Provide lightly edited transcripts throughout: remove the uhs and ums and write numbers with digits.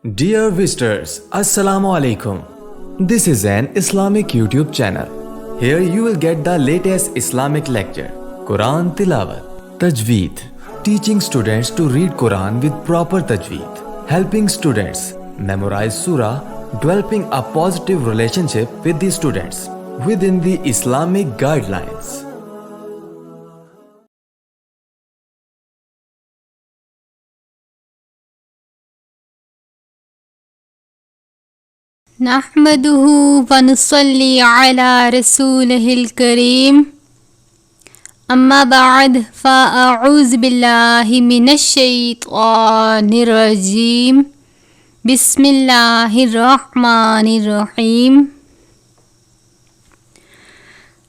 Dear visitors, Assalamu Alaikum. This is an Islamic YouTube channel. Here you will get the latest Islamic lecture, Quran Tilawat, Tajweed, teaching students to read Quran with proper Tajweed, helping students memorize Surah, developing a positive relationship with the students within the Islamic guidelines. نحمده ونصلي على رسوله الكريم أما بعد فأعوذ بالله من الشيطان الرجيم بسم الله الرحمن الرحيم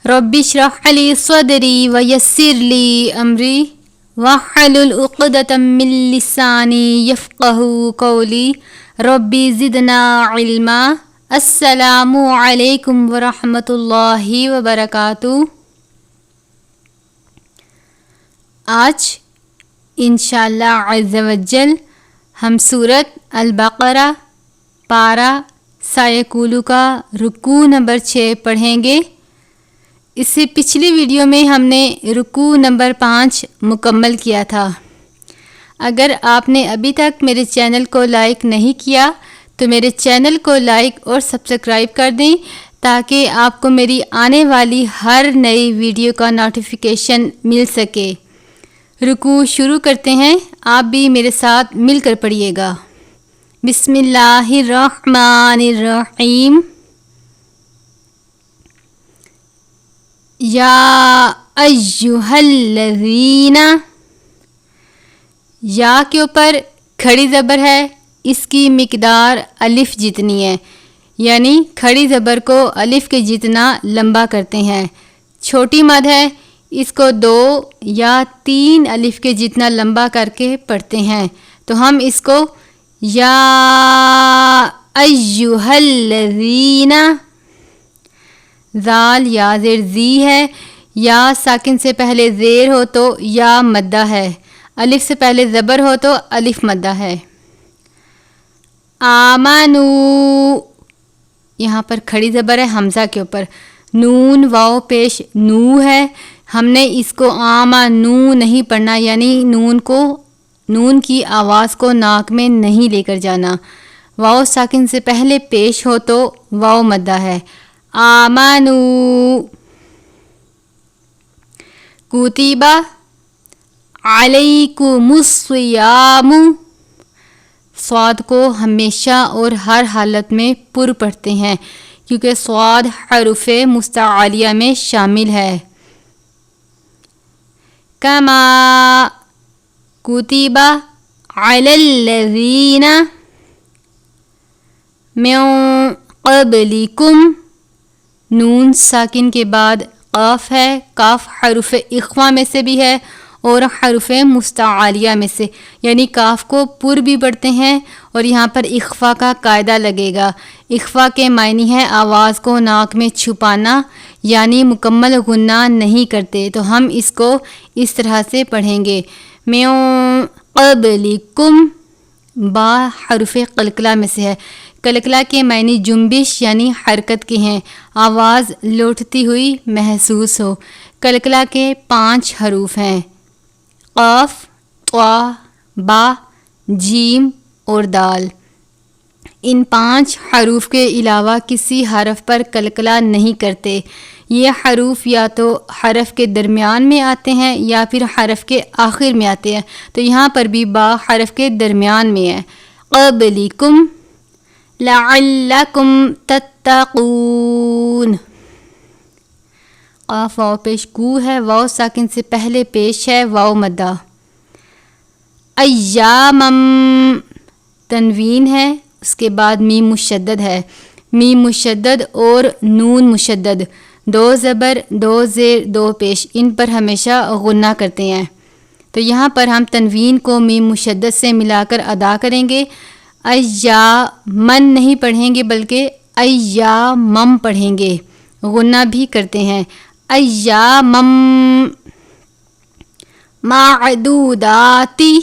رب اشرح لي صدري ويسر لي أمري واحلل عقدة من لساني يفقهوا قولي ربی زدنا علما. السلام علیکم ورحمۃ اللہ وبرکاتہ. آج انشاءاللہ عز وجل ہم سورۃ البقرہ پارہ سایکولو کا رکوع نمبر 6 پڑھیں گے. اس سے پچھلی ویڈیو میں ہم نے رکوع نمبر 5 مکمل کیا تھا. اگر آپ نے ابھی تک میرے چینل کو لائک نہیں کیا تو میرے چینل کو لائک اور سبسکرائب کر دیں تاکہ آپ کو میری آنے والی ہر نئی ویڈیو کا نوٹیفیکیشن مل سکے. رکوع شروع کرتے ہیں. آپ بھی میرے ساتھ مل کر پڑھیے گا. بسم اللہ الرحمن الرحیم. یا ایھا الذین، یا کے اوپر کھڑی زبر ہے، اس کی مقدار الف جتنی ہے، یعنی کھڑی زبر کو الف کے جتنا لمبا کرتے ہیں. چھوٹی مد ہے، اس کو 2 یا 3 الف کے جتنا لمبا کر کے پڑھتے ہیں. تو ہم اس کو یا ایھا الذین، زال یا زیر زی ہے. یا ساکن سے پہلے زیر ہو تو یا مدہ ہے، الف سے پہلے زبر ہو تو الف مدہ ہے. آمنو، یہاں پر کھڑی زبر ہے حمزہ کے اوپر. نون واو پیش نو ہے. ہم نے اس کو آمنو نہیں پڑھنا، یعنی نون کی آواز کو ناک میں نہیں لے کر جانا. واو ساکن سے پہلے پیش ہو تو واو مدہ ہے. آمنو. کتبہ علیکم الصیام، صاد کو ہمیشہ اور ہر حالت میں پر پڑھتے ہیں کیونکہ صاد حروف مستعلیہ میں شامل ہے. کما کتب علی الذین من قبلکم، نون ساکن کے بعد قاف ہے. کاف حروف اخفا میں سے بھی ہے اور حروف مستعلیہ میں سے، یعنی کاف کو پر بھی پڑھتے ہیں اور یہاں پر اخفا کا قاعدہ لگے گا. اخفا کے معنی ہے آواز کو ناک میں چھپانا، یعنی مکمل غنہ نہیں کرتے. تو ہم اس کو اس طرح سے پڑھیں گے. من قبلکم، با حروف قلقلہ میں سے ہے. قلقلہ کے معنی جنبش یعنی حرکت کے ہیں، آواز لوٹتی ہوئی محسوس ہو. قلقلہ کے 5 حروف ہیں، قاف، طا، با، جیم اور دال. ان 5 حروف کے علاوہ کسی حرف پر قلقلہ نہیں کرتے. یہ حروف یا تو حرف کے درمیان میں آتے ہیں یا پھر حرف کے آخر میں آتے ہیں. تو یہاں پر بھی با حرف کے درمیان میں ہے. قبلکم لعلکم تتقون، قاف واو پیش کو ہے، واو ساکن سے پہلے پیش ہے واو مدہ. ایامم، تنوین ہے، اس کے بعد میم مشدد ہے. میم مشدد اور نون مشدد، 2 زبر 2 زیر 2 پیش، ان پر ہمیشہ غنہ کرتے ہیں. تو یہاں پر ہم تنوین کو میم مشدد سے ملا کر ادا کریں گے. ایامن نہیں پڑھیں گے بلکہ ایامم پڑھیں گے، غنہ بھی کرتے ہیں. ایامم معدوداتی،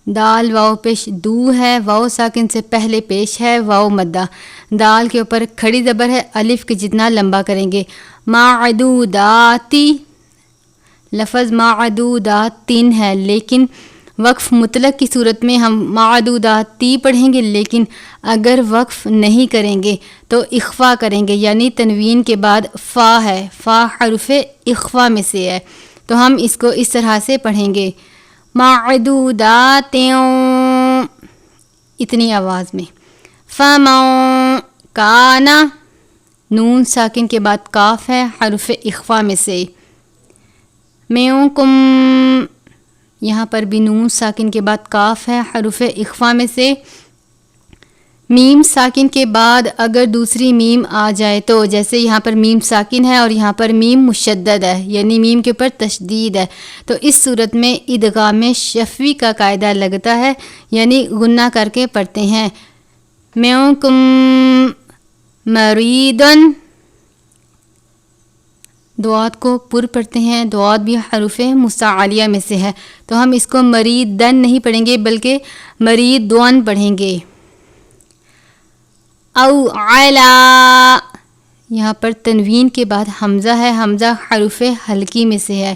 دال واو پیش دو ہے، واو ساکن سے پہلے پیش ہے واو مدہ، دال کے اوپر کھڑی زبر ہے، الف کے جتنا لمبا کریں گے. معدوداتی، لفظ معدودات 3 ہے، لیکن وقف مطلق کی صورت میں ہم معدوداتی پڑھیں گے، لیکن اگر وقف نہیں کریں گے تو اخفا کریں گے، یعنی تنوین کے بعد فا ہے، فا حرف اخفا میں سے ہے، تو ہم اس کو اس طرح سے پڑھیں گے معدودات، اتنی آواز میں. فمن کانا، نون ساکن کے بعد کاف ہے حرف اخفا میں سے. منکم، یہاں پر بھی نون ساکن کے بعد کاف ہے حرف اخفا میں سے. میم ساکن کے بعد اگر دوسری میم آ جائے تو جیسے یہاں پر میم ساکن ہے اور یہاں پر میم مشدد ہے، یعنی میم کے اوپر تشدید ہے، تو اس صورت میں ادغام شفوی کا قاعدہ لگتا ہے، یعنی غنہ کر کے پڑھتے ہیں. منکم مریدن، دعات کو پر پڑھتے ہیں، دعات بھی حروف مستعلیہ میں سے ہے، تو ہم اس کو مریدن نہیں پڑھیں گے بلکہ مریدون پڑھیں گے. او علا، یہاں پر تنوین کے بعد حمزہ ہے، حمزہ حروف حلقی میں سے ہے،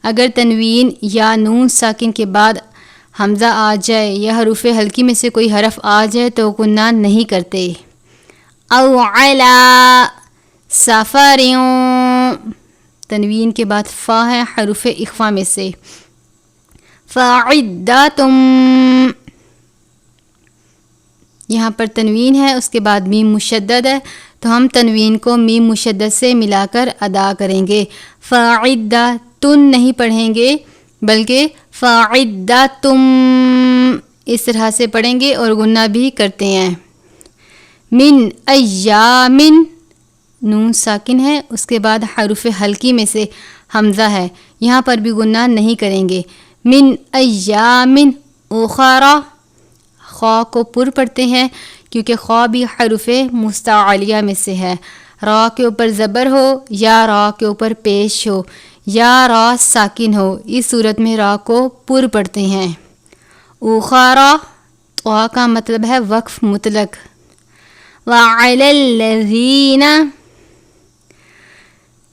اگر تنوین یا نون ساکن کے بعد حمزہ آ جائے یا حروف حلقی میں سے کوئی حرف آ جائے تو غنہ نہیں کرتے. او علا سفروں، تنوین کے بعد فا ہے حروف اخفا میں سے. فعدتم، یہاں پر تنوین ہے، اس کے بعد میم مشدد ہے، تو ہم تنوین کو میم مشدد سے ملا کر ادا کریں گے. فعدتن نہیں پڑھیں گے بلکہ فعدتم اس طرح سے پڑھیں گے اور غنہ بھی کرتے ہیں. من ایامن، نون ساکن ہے، اس کے بعد حروف حلقی میں سے حمزہ ہے، یہاں پر بھی غنہ نہیں کریں گے. من ایامن اخرى، خا کو پر پڑھتے ہیں کیونکہ خا بھی حروف مستعلیہ میں سے ہے. را کے اوپر زبر ہو یا را کے اوپر پیش ہو یا را ساکن ہو، اس صورت میں را کو پر پڑھتے ہیں. اخرى، طا کا مطلب ہے وقف مطلق. وعلی الذین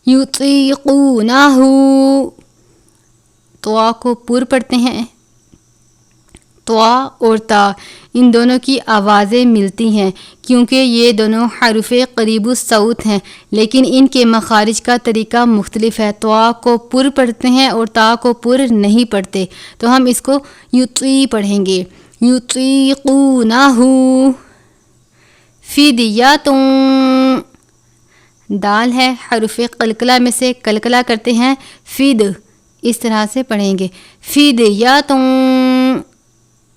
یطیقونہ، طا کو پر پڑھتے ہیں، طا اور تا ان دونوں کی آوازیں ملتی ہیں کیونکہ یہ دونوں حروف قریب الصوت ہیں، لیکن ان کے مخارج کا طریقہ مختلف ہے. طا کو پر پڑھتے ہیں اور تا کو پر نہیں پڑھتے، تو ہم اس کو یطی پڑھیں گے. یطیقونہ فدیۃ، دال ہے حروف قلقلہ میں سے قلقلہ کرتے ہیں، فد اس طرح سے پڑھیں گے. فدیۃ،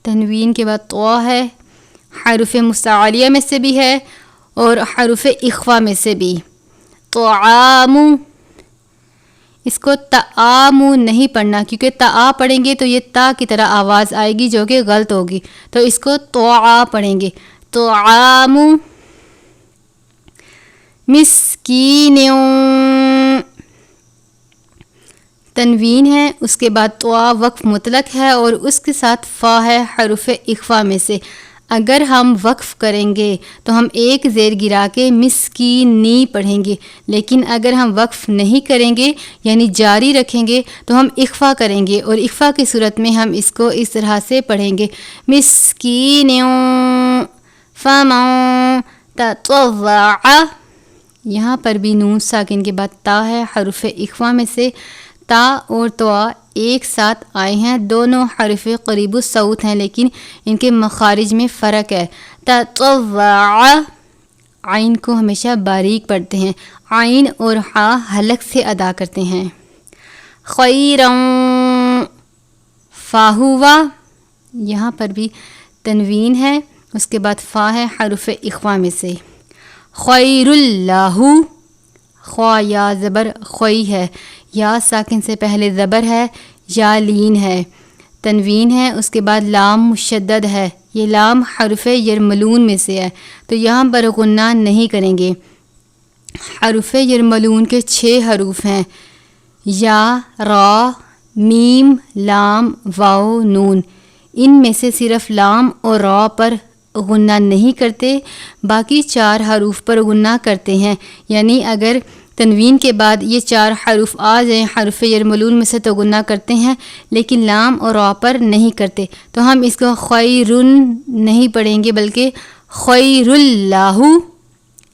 تنوین کے بعد طا ہے، حروف مستعلیہ میں سے بھی ہے اور حروف اخفا میں سے بھی. طعام، اس کو تعام نہیں پڑھنا کیونکہ تا پڑھیں گے تو یہ تا کی طرح آواز آئے گی جو کہ غلط ہوگی، تو اس کو طعا پڑھیں گے. طعام مسکین، تنوین ہے، اس کے بعد طا وقف مطلق ہے اور اس کے ساتھ فا ہے حروف اخفا میں سے. اگر ہم وقف کریں گے تو ہم ایک زیر گرا کے مسکینی پڑھیں گے، لیکن اگر ہم وقف نہیں کریں گے یعنی جاری رکھیں گے تو ہم اخفا کریں گے، اور اخفا کی صورت میں ہم اس کو اس طرح سے پڑھیں گے مسکین. فمن تطوع، یہاں پر بھی نون ساکن کے بعد تا ہے حروف اخفا میں سے. تا اور طا ایک ساتھ آئے ہیں، دونوں حرف قریب الصوت ہیں لیکن ان کے مخارج میں فرق ہے. تطوع، عین کو ہمیشہ باریک پڑھتے ہیں، عین اور ہا حلق سے ادا کرتے ہیں. خیرا فاہوا، یہاں پر بھی تنوین ہے، اس کے بعد فا ہے حرف اخفا میں سے. خیر اللہ، خوا یا زبر خوئی ہے، یا ساکن سے پہلے زبر ہے یا لین ہے، تنوین ہے، اس کے بعد لام مشدد ہے، یہ لام حرف یرملون میں سے ہے تو یہاں پر غنہ نہیں کریں گے. حرف یرملون کے 6 حروف ہیں، یا، را، میم، لام، واو، نون. ان میں سے صرف لام اور را پر غنہ نہیں کرتے، باقی 4 حروف پر غنہ کرتے ہیں. یعنی اگر تنوین کے بعد یہ 4 حروف آ جائیں حروف یرملون میں سے تو غنہ کرتے ہیں، لیکن لام اور را پر نہیں کرتے. تو ہم اس کو خیرن نہیں پڑھیں گے بلکہ خیر اللہ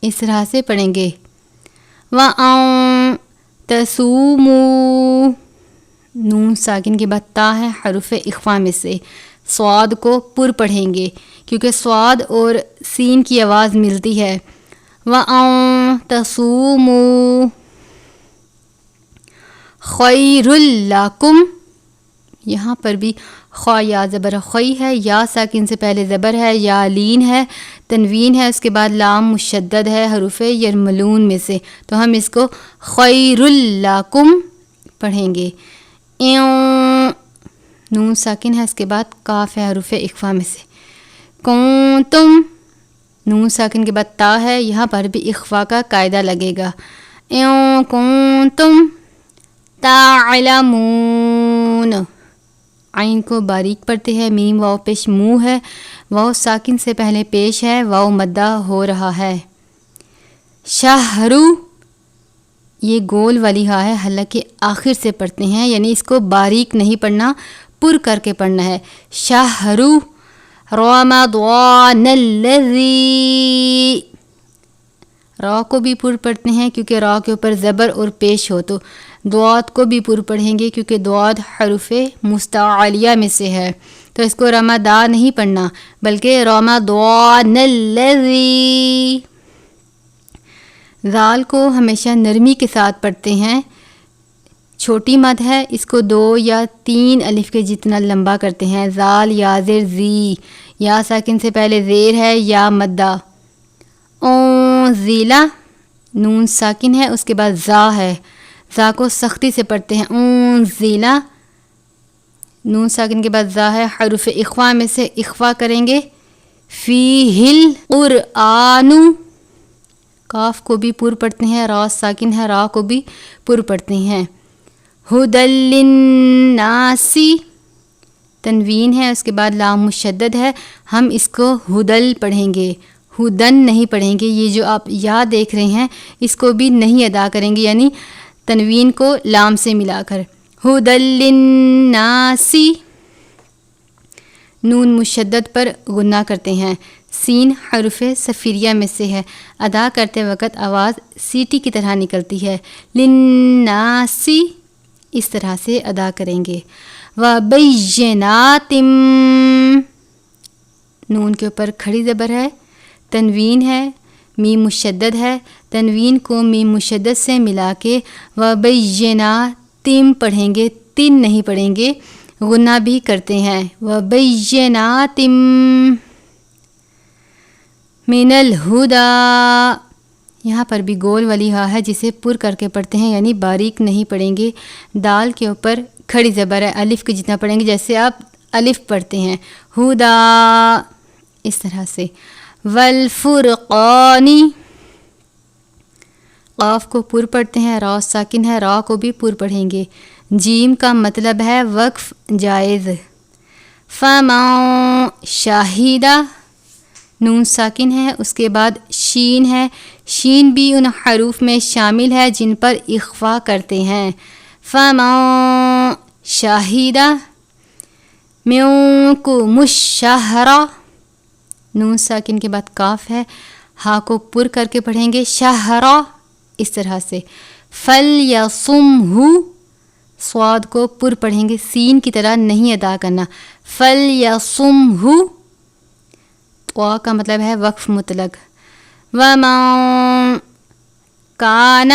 اس طرح سے پڑھیں گے. وَأَن تَصُومُوا، نون ساکن کے بعد تا ہے حروف اخفا میں سے. صاد کو پر پڑھیں گے کیونکہ صاد اور سین کی آواز ملتی ہے. وَأَن تَصُومُوا خَيْرٌ لَكُمْ، یہاں پر بھی خوا یا زبر خی ہے، یا ساکن سے پہلے زبر ہے، یا لین ہے، تنوین ہے، اس کے بعد لام مشدد ہے حروف یرملون میں سے. تو ہم اس کو خیر لکم پڑھیں گے. نون ساکن ہے، اس کے بعد کاف ہے حروف اخفا میں سے. کنتم، نون ساکن کے بعد تا ہے، یہاں پر بھی اخفا کا قاعدہ لگے گا. کنتم تعلمون، عین کو باریک پڑھتے ہیں، میم واو پیش منہ ہے، واو ساکن سے پہلے پیش ہے، واو مدہ ہو رہا ہے. شہرو، یہ گول والی ہا ہے، حالانکہ آخر سے پڑھتے ہیں، یعنی اس کو باریک نہیں پڑھنا، پر کر کے پڑھنا ہے. شہرو رمضان الذی، را کو بھی پر پڑھتے ہیں کیونکہ را کے اوپر زبر اور پیش ہو. تو دعات کو بھی پر پڑھیں گے کیونکہ دعات حروف مستعلیہ میں سے ہے. تو اس کو رمضا نہیں پڑھنا بلکہ رمضان الذی. ذال کو ہمیشہ نرمی کے ساتھ پڑھتے ہیں، چھوٹی مد ہے، اس کو 2 یا 3 الف کے جتنا لمبا کرتے ہیں. ذال یا زیر زی، یا ساکن سے پہلے زیر ہے، یا مدہ. اونزیلا، نون ساکن ہے، اس کے بعد زا ہے، زا کو سختی سے پڑھتے ہیں. اونزیلا، نون ساکن کے بعد زا ہے، حروف اخفا میں سے اخفا کریں گے. فیہل قرآن، کاف کو بھی پر پڑھتے ہیں، را ساکن ہے، را کو بھی پر پڑھتے ہیں. ہدی للناس، تنوین ہے، اس کے بعد لام مشدد ہے، ہم اس کو ہدل پڑھیں گے، ہدن نہیں پڑھیں گے. یہ جو آپ یا دیکھ رہے ہیں اس کو بھی نہیں ادا کریں گے، یعنی تنوین کو لام سے ملا کر. ہدی للناس، نون مشدد پر غنہ کرتے ہیں. سین حروف صفیریہ میں سے ہے، ادا کرتے وقت آواز سیٹی کی طرح نکلتی ہے. للناس اس طرح سے ادا کریں گے. وَبَيِّنَاتٍ، نون کے اوپر کھڑی زبر ہے، تنوین ہے، میم مشدد ہے، تنوین کو میم مشدد سے ملا کے وَبَيِّنَاتٍ پڑھیں گے، تن نہیں پڑھیں گے، غنہ بھی کرتے ہیں. وَبَيِّنَاتٍ مِنَ الْهُدَى، یہاں پر بھی گول والی ہا ہے جسے پر کر کے پڑھتے ہیں، یعنی باریک نہیں پڑھیں گے. دال کے اوپر کھڑی زبر ہے، الف کے جتنا پڑھیں گے جیسے آپ الف پڑھتے ہیں. ہدا اس طرح سے. والفرقان، قاف کو پر پڑھتے ہیں، را ساکن ہے، را کو بھی پر پڑھیں گے. جیم کا مطلب ہے وقف جائز. فمن شاہدہ، نون ساکن ہے، اس کے بعد شین ہے، شین بھی ان حروف میں شامل ہے جن پر اخفا کرتے ہیں. فمن شاہدہ منکم الشہر، نون ساکن کے بعد کاف ہے، ہا کو پر کر کے پڑھیں گے، شہرا اس طرح سے. فلیصمہ، صاد کو پر پڑھیں گے، سین کی طرح نہیں ادا کرنا. فلیصمہ، طوا کا مطلب ہے وقف مطلق. ومن کان،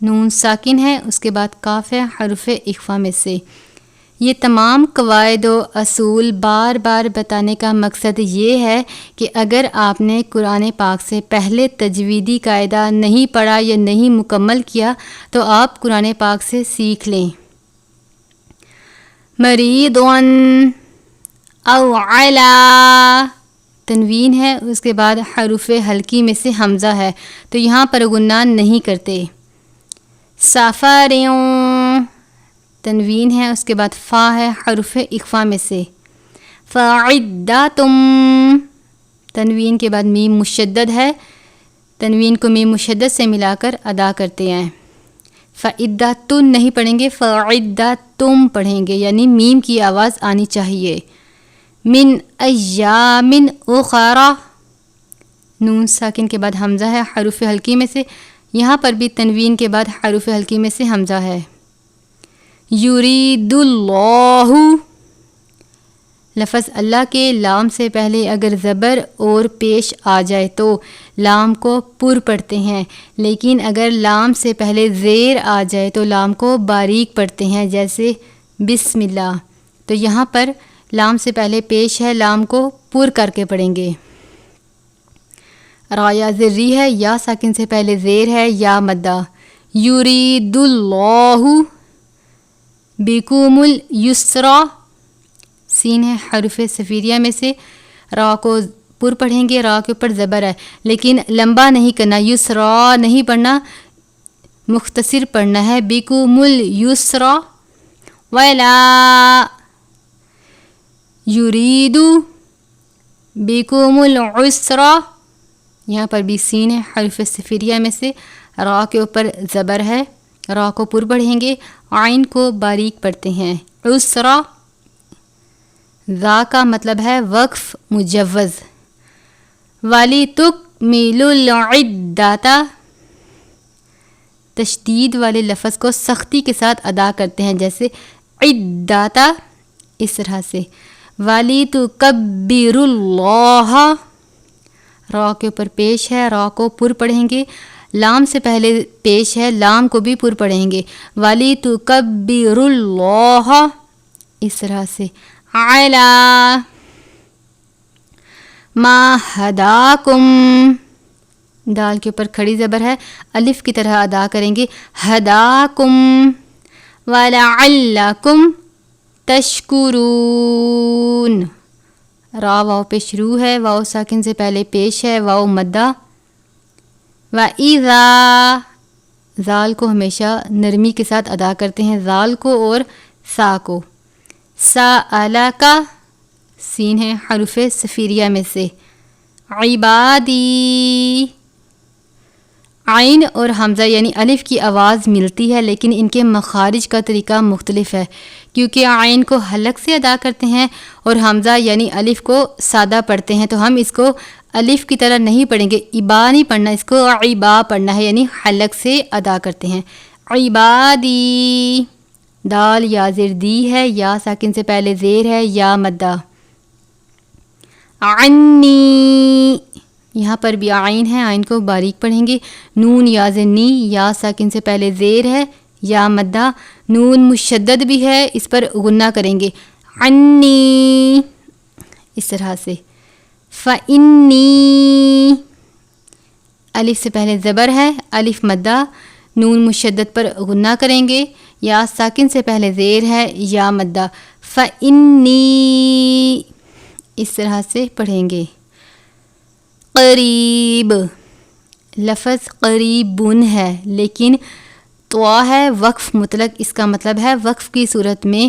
نون ساکن ہے، اس کے بعد کاف ہے، حروف اخفا میں سے. یہ تمام قواعد و اصول بار بار بتانے کا مقصد یہ ہے کہ اگر آپ نے قرآن پاک سے پہلے تجویدی قاعدہ نہیں پڑھا یا نہیں مکمل کیا تو آپ قرآن پاک سے سیکھ لیں. مریضن او علا، تنوین ہے، اس کے بعد حروف حلقی میں سے حمزہ ہے تو یہاں پر غنہ نہیں کرتے. سفروں، تنوین ہے، اس کے بعد فا ہے، حروف اخفا میں سے. فعدتم، تنوین کے بعد میم مشدد ہے، تنوین کو میم مشدد سے ملا کر ادا کرتے ہیں. فعدتن نہیں پڑھیں گے، فعدتم پڑھیں گے، یعنی میم کی آواز آنی چاہیے. من ایام اخر، نون ساکن کے بعد حمزہ ہے حروف حلقی میں سے، یہاں پر بھی تنوین کے بعد حروف حلقی میں سے حمزہ ہے. یرید اللہ، لفظ اللہ کے لام سے پہلے اگر زبر اور پیش آ جائے تو لام کو پر پڑھتے ہیں، لیکن اگر لام سے پہلے زیر آ جائے تو لام کو باریک پڑھتے ہیں، جیسے بسم اللہ. تو یہاں پر لام سے پہلے پیش ہے، لام کو پر کر کے پڑھیں گے. را یا زری ہے، یا ساکن سے پہلے زیر ہے، یا مدہ. یرید اللہ بکم الیسرا، سین ہے حروف صفیریہ میں سے، را کو پر پڑھیں گے، را کے اوپر زبر ہے لیکن لمبا نہیں کرنا، یسرا نہیں پڑھنا، مختصر پڑھنا ہے. بکم الیسرا ولا یرید بکم العسرا، یہاں پر بھی سین ہے حروف صفیریہ میں سے، را کے اوپر زبر ہے، را کو پر پڑھیں گے، عین کو باریک پڑھتے ہیں. عسرا، ذا کا مطلب ہے وقف مجوز. وَلِتُكْمِلُوا الْعِدَّةَ، تشدید والے لفظ کو سختی کے ساتھ ادا کرتے ہیں، جیسے عِدَّةَ، اس طرح سے. وَلِتُكَبِّرُوا اللَّهَ، را کے اوپر پیش ہے، را کو پر پڑھیں گے، لام سے پہلے پیش ہے، لام کو بھی پر پڑھیں گے. وَلِتُكَبِّرُوا اللَّهَ، اس طرح سے. عَلَىٰ مَا هَدَاكُمْ، دال کے اوپر کھڑی زبر ہے، الف کی طرح ادا کریں گے. هَدَاكُمْ وَلَعَلَّكُمْ تَشْكُرُونَ، را واو پہ شروع ہے، واو ساکن سے پہلے پیش ہے، واو مدہ. وَإِذَا، زال کو ہمیشہ نرمی کے ساتھ ادا کرتے ہیں، زال کو اور سا کو. سَأَلَكَ، سین ہے حروف صفیریہ میں سے. عبادی، عین اور حمزہ یعنی الف کی آواز ملتی ہے لیکن ان کے مخارج کا طریقہ مختلف ہے، کیونکہ عین کو حلق سے ادا کرتے ہیں اور حمزہ یعنی الف کو سادہ پڑھتے ہیں، تو ہم اس کو الف کی طرح نہیں پڑھیں گے، عبا نہیں پڑھنا، اس کو عبا پڑھنا ہے، یعنی حلق سے ادا کرتے ہیں. عبادی، دال یا زیر دی ہے، یا ساکن سے پہلے زیر ہے، یا مدہ. عنی، یہاں پر بھی عین ہے، عین کو باریک پڑھیں گے. نون یا زنی، یا ساکن سے پہلے زیر ہے، یا مدہ. نون مشدد بھی ہے، اس پر غنہ کریں گے. عنی، اس طرح سے. فَإِنِّي، الف سے پہلے زبر ہے، الف مدہ، نون مشدد پر غنہ کریں گے، یا ساکن سے پہلے زیر ہے، یا مدہ. فَإِنِّي، اس طرح سے پڑھیں گے. قریب، لفظ قریبن ہے لیکن طوا ہے وقف مطلق، اس کا مطلب ہے وقف کی صورت میں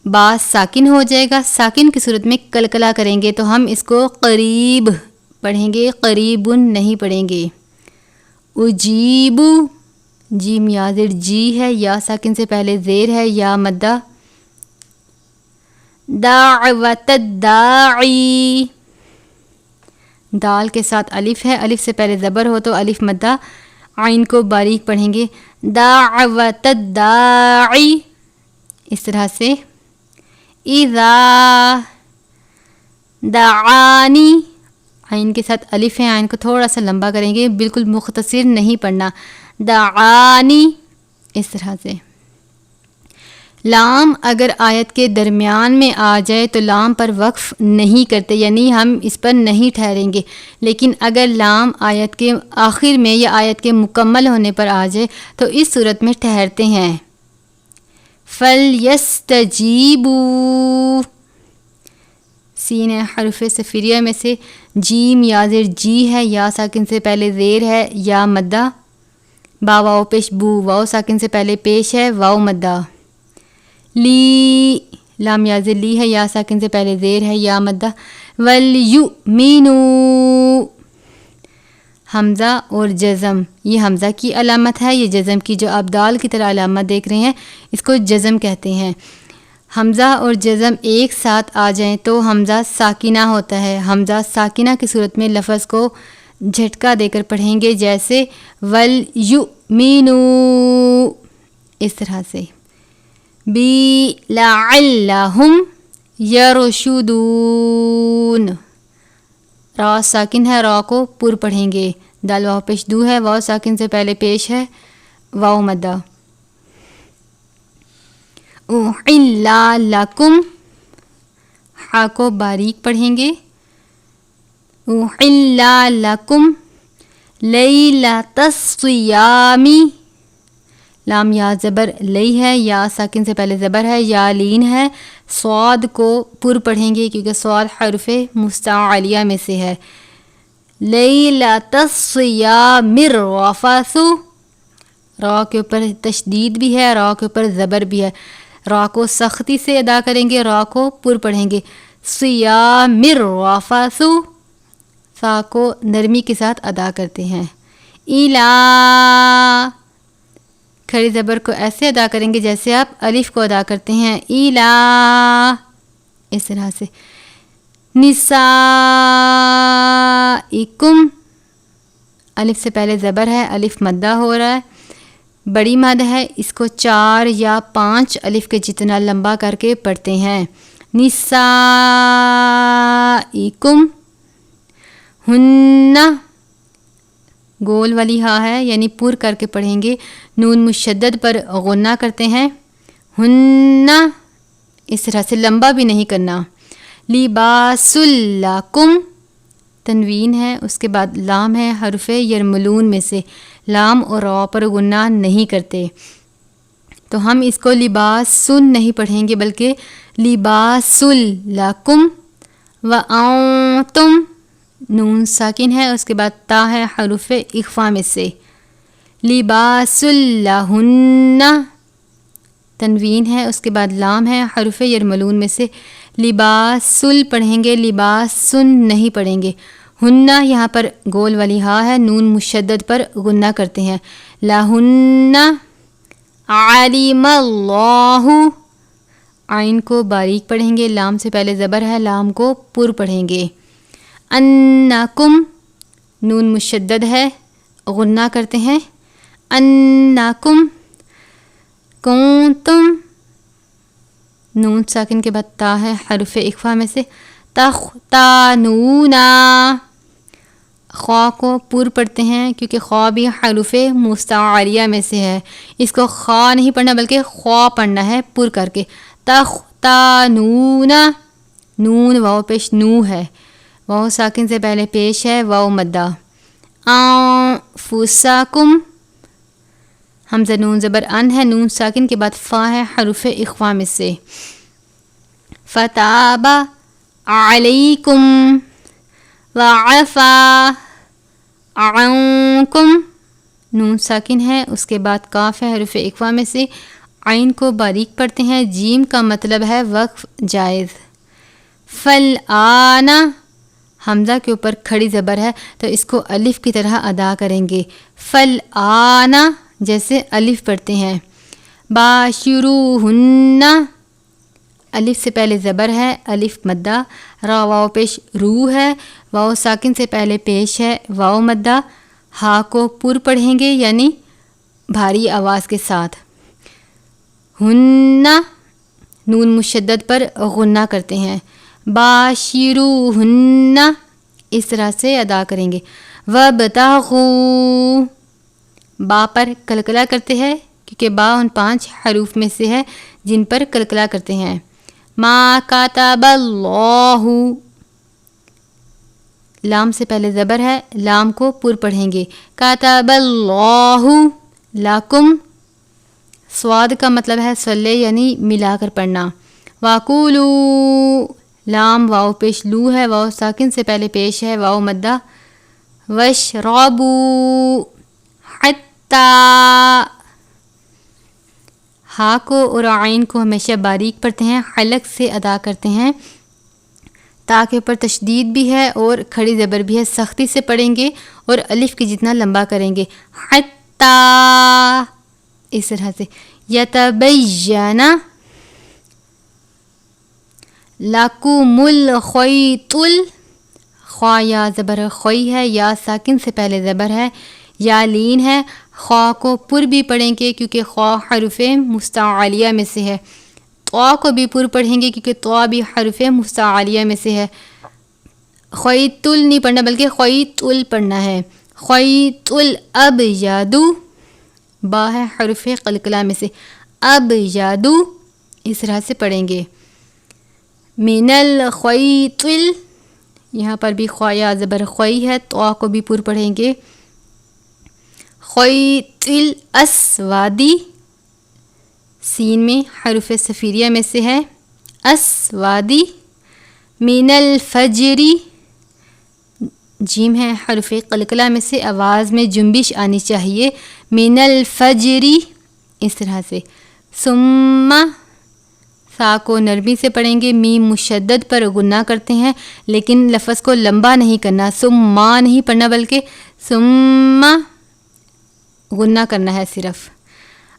با ساکن ہو جائے گا، ساکن کی صورت میں کلکلا کریں گے تو ہم اس کو قریب پڑھیں گے، قریبن نہیں پڑھیں گے. اجیب، جیم یا زیر جی ہے، یا ساکن سے پہلے زیر ہے، یا مدہ. دعوت الداعی، دال کے ساتھ الف ہے، الف سے پہلے زبر ہو تو الف مدہ، عین کو باریک پڑھیں گے. دعوت الداعی، اس طرح سے. اذا دعانی، عین کے ساتھ الف ہے، عین کو تھوڑا سا لمبا کریں گے، بالکل مختصر نہیں پڑھنا. دعانی، اس طرح سے. لام اگر آیت کے درمیان میں آ جائے تو لام پر وقف نہیں کرتے، یعنی ہم اس پر نہیں ٹھہریں گے، لیکن اگر لام آیت کے آخر میں یا آیت کے مکمل ہونے پر آ جائے تو اس صورت میں ٹھہرتے ہیں. فَلْيَسْتَجِيبُوا، سین ہے حروف صفیریہ میں سے، جیم یا زیر جی ہے، یا ساکن سے پہلے زیر ہے، یا مدہ. با واو پیش بو، واو ساکن سے پہلے پیش ہے، واو مدہ. لی، لام یا ذلی ہے، یا ساکن سے پہلے زیر ہے، یا مدہ. وَلْيُؤْمِنُوا حمزہ اور جزم، یہ حمزہ کی علامت ہے، یہ جزم کی جو آپ دال کی طرح علامت دیکھ رہے ہیں اس کو جزم کہتے ہیں. حمزہ اور جزم ایک ساتھ آ جائیں تو حمزہ ساکنہ ہوتا ہے. حمزہ ساکنہ کی صورت میں لفظ کو جھٹکا دے کر پڑھیں گے، جیسے وَلْيُؤْمِنُوا اس طرح سے. بی لَعَلَّهُمْ يَرْشُدُونَ را ساکن ہے، را کو پر پڑھیں گے. دال واو پیش دو ہے، واو ساکن سے پہلے پیش ہے، واو مدہ. اُحِلَّ لَکُمْ ہا کو باریک پڑھیں گے. اُحِلَّ لَکُمْ لیلۃ الصیام لام یا زبر لئی ہے، یا ساکن سے پہلے زبر ہے، یا لین ہے. صاد کو پر پڑھیں گے کیونکہ صاد حرف مستعلیہ میں سے ہے. لیلۃ الصیام الرفث را کے اوپر تشدید بھی ہے، را کے اوپر زبر بھی ہے. را کو سختی سے ادا کریں گے، را کو پر پڑھیں گے. صیام الرفث سا کو نرمی کے ساتھ ادا کرتے ہیں. الا کھڑی زبر کو ایسے ادا کریں گے جیسے آپ الف کو ادا کرتے ہیں. الا اس طرح سے. نسائکم الف سے پہلے زبر ہے، الف مدہ ہو رہا ہے، بڑی مد ہے، اس کو 4 یا 5 الف کے جتنا لمبا کر کے پڑھتے ہیں. نسائکم ہن گول والی ہا ہے، یعنی پر کر کے پڑھیں گے. نون مشدد پر غنہ کرتے ہیں. ہن اس طرح سے لمبا بھی نہیں کرنا. لباس لکم تنوین ہے، اس کے بعد لام ہے، حرف یرملون میں سے. لام اور را پر غنہ نہیں کرتے تو ہم اس کو لباسن نہیں پڑھیں گے بلکہ لباس لکم. وانتم نون ساکن ہے، اس کے بعد تا ہے، حرف اخفا میں سے. لباس لہن تنوین ہے، اس کے بعد لام ہے، حرف یرملون میں سے. لباسل پڑھیں گے، لباسن نہیں پڑھیں گے. ہنہ یہاں پر گول والی ہا ہے، نون مشدد پر غنہ کرتے ہیں. لہن علیم اللہ عین کو باریک پڑھیں گے، لام سے پہلے زبر ہے، لام کو پر پڑھیں گے. انکم نون مشدد ہے، غنہ کرتے ہیں. انکم کنتم نون ساکن کے بعد تا ہے، حرف اخفا میں سے. تختانون خوا کو پر پڑھتے ہیں کیونکہ خوا بھی حروف مستعلیہ میں سے ہے. اس کو خا نہیں پڑھنا بلکہ خوا پڑھنا ہے پر کر کے. تختانون نون واو پیش نو ہے، واو ساکن سے پہلے پیش ہے، واو مدہ. انفسکم حمزہ نون زبر ان ہے، نون ساکن کے بعد فا ہے، حرف اخفا میں سے. فتاب علیکم وعفا عنکم نون ساکن ہے، اس کے بعد کاف ہے، حرف اخفا میں سے. عین کو باریک پڑھتے ہیں، جیم کا مطلب ہے وقف جائز. فالآن حمزہ کے اوپر کھڑی زبر ہے تو اس کو الف کی طرح ادا کریں گے. فالآن جیسے الف پڑھتے ہیں. باشروہن الف سے پہلے زبر ہے، الف مدہ. را واو پیش رو ہے، واو ساکن سے پہلے پیش ہے، واو مدہ. ہا کو پر پڑھیں گے یعنی بھاری آواز کے ساتھ. ہن نون مشدد پر غنہ کرتے ہیں. باشروہن اس طرح سے ادا کریں گے. وابتغوا با پر کلکلا کرتے ہیں کیونکہ با ان 5 حروف میں سے ہے جن پر کلکلا کرتے ہیں. ما کتب اللہ لام سے پہلے زبر ہے، لام کو پر پڑھیں گے. کتب اللہ لکم سواد کا مطلب ہے صلی یعنی ملا کر پڑھنا. وَقُولُوا لام واو پیش لو ہے، واو ساکن سے پہلے پیش ہے، واو مدہ. وَاشْرَبُوا حَتَّى ہا کو اور عین کو ہمیشہ باریک پڑھتے ہیں، حلق سے ادا کرتے ہیں، تا کے اوپر تشدید بھی ہے اور کھڑی زبر بھی ہے، سختی سے پڑھیں گے اور الف کے جتنا لمبا کریں گے، حتی، اس طرح سے، یتبین لکم الخیط خوا یا زبر خوئی ہے، یا ساکن سے پہلے زبر ہے، یا لین ہے، خوا کو پر بھی پڑھیں گے کیونکہ خوا حرف مستعلیہ میں سے ہے، طا کو بھی پر پڑھیں گے کیونکہ طا بھی حرف مستعلیہ میں سے ہے، خیط نہیں پڑھنا بلکہ خیط پڑھنا ہے، خیط الابیض، با ہے حرف قلقلہ میں سے، ابیض، اس طرح سے پڑھیں گے، من الخیط، یہاں پر بھی خوا یا زبر خوئی ہے، طا کو بھی پر پڑھیں گے، خیط الاسودی، سین میں حرف صفیریہ میں سے ہے، اسودی، من الفجری، جیم ہے حرف قلقلہ میں سے، آواز میں جنبش آنی چاہیے، من الفجری، اس طرح سے، ثم، سا کو نرمی سے پڑھیں گے، میم مشدد پر غنہ کرتے ہیں لیکن لفظ کو لمبا نہیں کرنا، ثم نہیں پڑھنا بلکہ ثم غنہ کرنا ہے صرف،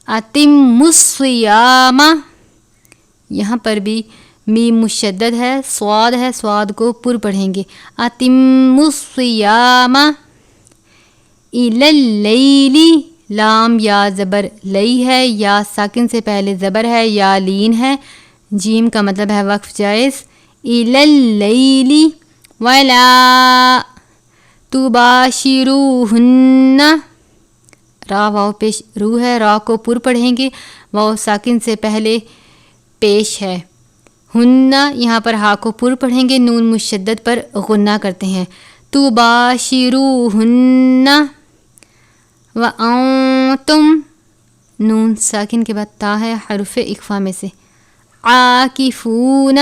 اتم الصیام، یہاں پر بھی میم مشدد ہے، صاد ہے، صاد کو پر پڑھیں گے، اتم الصیام الی اللیل، لام یا زبر لئی ہے، یا ساکن سے پہلے زبر ہے، یا لین ہے، جیم کا مطلب ہے وقف جائز، الی اللیل ولا تباشروہن، را واو پیش رو ہے، را کو پر پڑھیں گے، واو ساکن سے پہلے پیش ہے، ہن، یہاں پر ہا کو پر پڑھیں گے، نون مشدد پر غنہ کرتے ہیں، تباشروہن وانتم، نون ساکن کے بعد تا ہے حرف اخفا میں سے، عاکفون،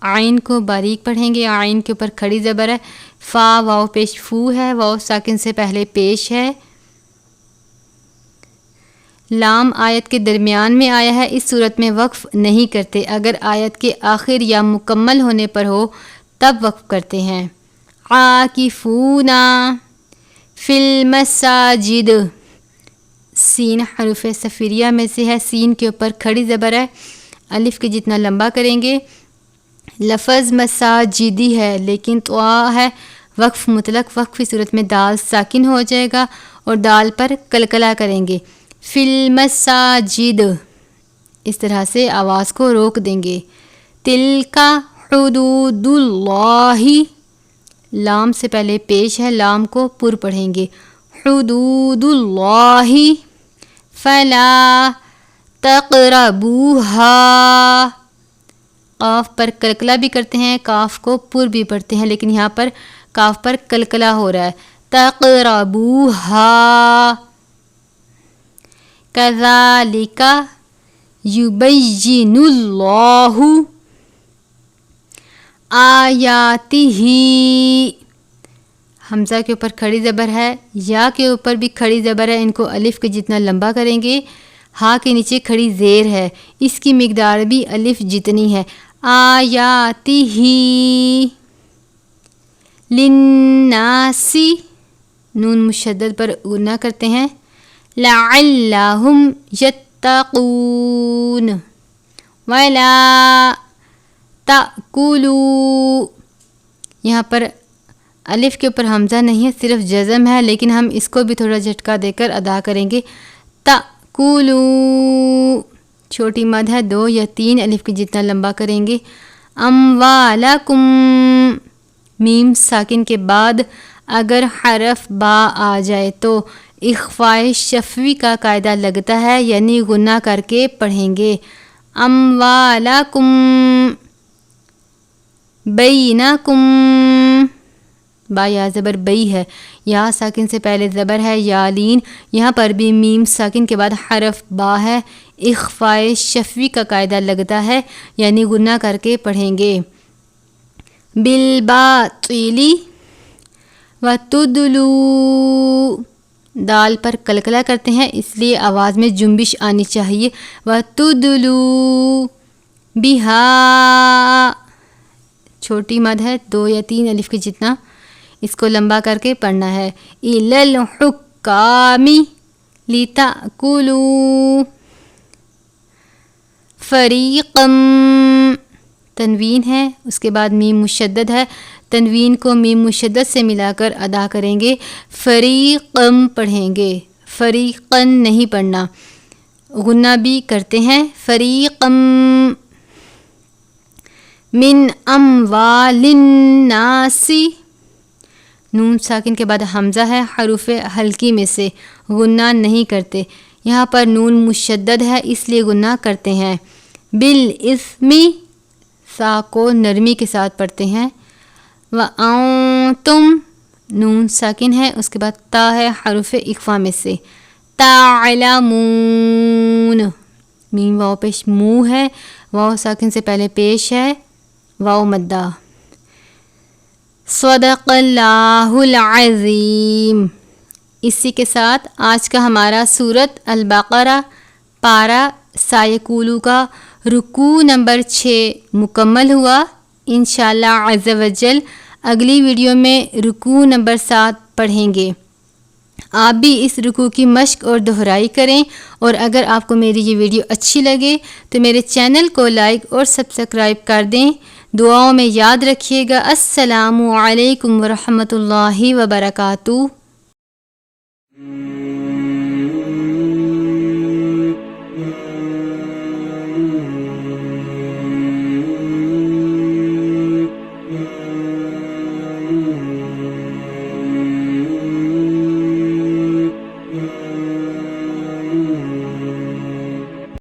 عین کو باریک پڑھیں گے، عین کے اوپر کھڑی زبر ہے، فا واو پیش فو ہے، واو ساکن سے پہلے پیش ہے، لام آیت کے درمیان میں آیا ہے، اس صورت میں وقف نہیں کرتے، اگر آیت کے آخر یا مکمل ہونے پر ہو تب وقف کرتے ہیں، عاکفون فی المساجد، سین حرف صفیریہ میں سے ہے، سین کے اوپر کھڑی زبر ہے، الف کے جتنا لمبا کریں گے، لفظ مساجدی ہے لیکن طا ہے، وقف مطلق، وقف کی صورت میں دال ساکن ہو جائے گا اور دال پر کلکلا کریں گے، فی المساجد، اس طرح سے آواز کو روک دیں گے، تلک حدود اللہ، لام سے پہلے پیش ہے، لام کو پر پڑھیں گے، حدود اللہ فلا تقربوہا، قاف پر کلکلا بھی کرتے ہیں، کاف کو پر بھی پڑھتے ہیں لیکن یہاں پر کاف پر کلکلا ہو رہا ہے، تقربوہا، کذالک یبین اللہ آیاتہ، حمزہ کے اوپر کھڑی زبر ہے، یا کے اوپر بھی کھڑی زبر ہے، ان کو الف کے جتنا لمبا کریں گے، ہا کے نیچے کھڑی زیر ہے، اس کی مقدار بھی الف جتنی ہے، آیاتہ للناس، نون مشدد پر غنہ کرتے ہیں، لعلہم یتقون، ولا تأکلوا، یہاں پر الف کے اوپر حمزہ نہیں ہے، صرف جزم ہے لیکن ہم اس کو بھی تھوڑا جھٹکا دے کر ادا کریں گے، تأکلوا، چھوٹی مد ہے، 2 یا 3 الف کے جتنا لمبا کریں گے، اموالکم، میم ساکن کے بعد اگر حرف با آ جائے تو اخفاء شفوی کا قاعدہ لگتا ہے، یعنی غنہ کر کے پڑھیں گے، اموالکم بینکم، با یا زبر بئی ہے، یا ساکن سے پہلے زبر ہے، یا لین، یہاں پر بھی میم ساکن کے بعد حرف با ہے، اخفاء شفوی کا قاعدہ لگتا ہے، یعنی غنہ کر کے پڑھیں گے، بالباطل وتدلو، دال پر کلکلا کرتے ہیں، اس لیے آواز میں جنبش آنی چاہیے. وَتُدْلُو بِهَا، چھوٹی مد ہے 2 یا 3 الف کے جتنا، اس کو لمبا کر کے پڑھنا ہے. إِلَى الْحُكَّامِ لِتَأْكُلُوا فَرِيقًا، تنوین ہے، اس کے بعد میم مشدد ہے، تنوین کو میم مشدد سے ملا کر ادا کریں گے. فریقم پڑھیں گے، فریقن نہیں پڑھنا. غنہ بھی کرتے ہیں. فریقم من اموال الناس، نون ساکن کے بعد حمزہ ہے، حروف حلقی میں سے غنہ نہیں کرتے. یہاں پر نون مشدد ہے اس لیے غنہ کرتے ہیں. بالاسم، سا کو نرمی کے ساتھ پڑھتے ہیں. وَأَنْتُمْ، نون ساکن ہے، اس کے بعد تا ہے حروف اخفا میں سے. تعلمون، میم واو پیش منہ ہے، واو ساکن سے پہلے پیش ہے، واو مدہ. صدق اللہ العظیم. اسی کے ساتھ آج کا ہمارا سورۃ البقرہ پارہ سایکولو کا رکوع نمبر 6 مکمل ہوا. انشاءاللہ عز و جل اگلی ویڈیو میں رکوع نمبر 7 پڑھیں گے. آپ بھی اس رکوع کی مشق اور دہرائی کریں، اور اگر آپ کو میری یہ ویڈیو اچھی لگے تو میرے چینل کو لائک اور سبسکرائب کر دیں. دعاؤں میں یاد رکھیے گا. السلام علیکم ورحمۃ اللہ وبرکاتہ.